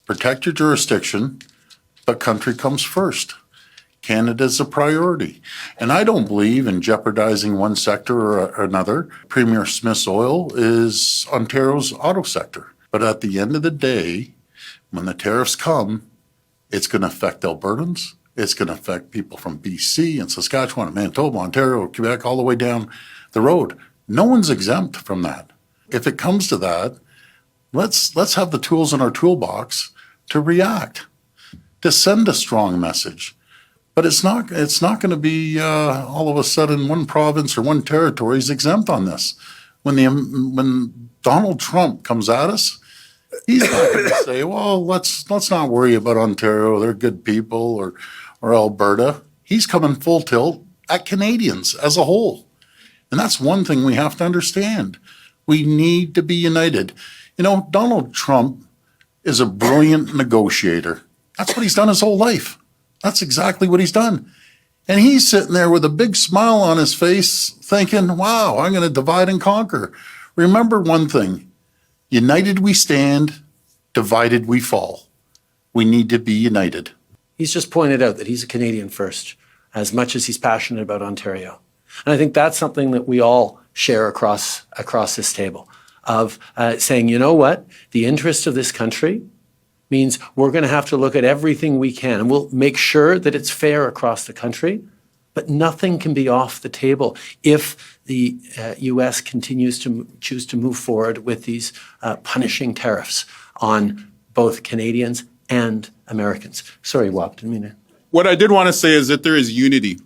Protect your jurisdiction, but country comes first. Canada's a priority. And I don't believe in jeopardizing one sector or another. Premier Smith's oil is Ontario's auto sector. But at the end of the day, when the tariffs come, it's going to affect Albertans. It's going to affect people from BC and Saskatchewan and Manitoba, Ontario, Quebec, all the way down the road. No one's exempt from that. If it comes to that, let's have the tools in our toolbox to react, to send a strong message. But it's not going to be all of a sudden one province or one territory is exempt on this. When Donald Trump comes at us, he's not going to say, well, let's not worry about Ontario, they're good people, or Alberta. He's coming full tilt at Canadians as a whole. And that's one thing we have to understand. We need to be united. You know, Donald Trump is a brilliant negotiator. That's what he's done his whole life. That's exactly what he's done. And he's sitting there with a big smile on his face thinking, wow, I'm going to divide and conquer. Remember one thing, united we stand, divided we fall. We need to be united. He's just pointed out that he's a Canadian first, as much as he's passionate about Ontario. And I think that's something that we all share across this table of saying, you know what, the interest of this country means we're going to have to look at everything we can, and we'll make sure that it's fair across the country, but nothing can be off the table if the U.S. continues to choose to move forward with these punishing tariffs on both Canadians and Americans. Sorry, Wap, didn't mean to. What I did want to say is that there is unity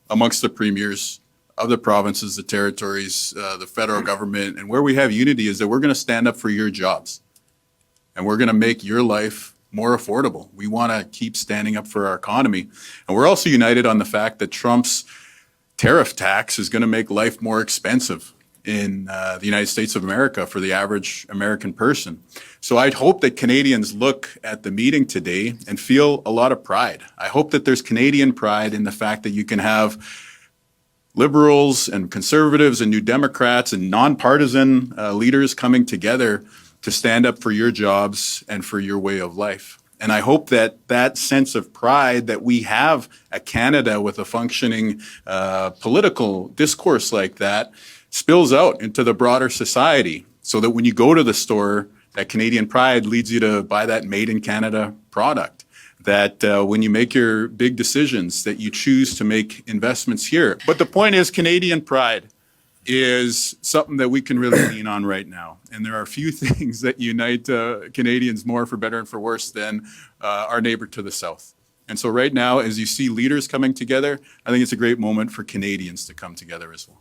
amongst the premiers of the provinces, the territories, the federal government, and where we have unity is that we're going to stand up for your jobs. And we're going to make your life more affordable. We want to keep standing up for our economy. And we're also united on the fact that Trump's tariff tax is going to make life more expensive in the United States of America for the average American person. So I'd hope that Canadians look at the meeting today and feel a lot of pride. I hope that there's Canadian pride in the fact that you can have Liberals and Conservatives and New Democrats and nonpartisan leaders coming together to stand up for your jobs and for your way of life. And I hope that that sense of pride that we have a Canada with a functioning political discourse like that spills out into the broader society, so that when you go to the store, that Canadian pride leads you to buy that made in Canada product. That when you make your big decisions, that you choose to make investments here. But the point is, Canadian pride is something that we can really lean on right now. And there are a few things that unite Canadians more for better and for worse than our neighbor to the south. And so right now, as you see leaders coming together, I think it's a great moment for Canadians to come together as well.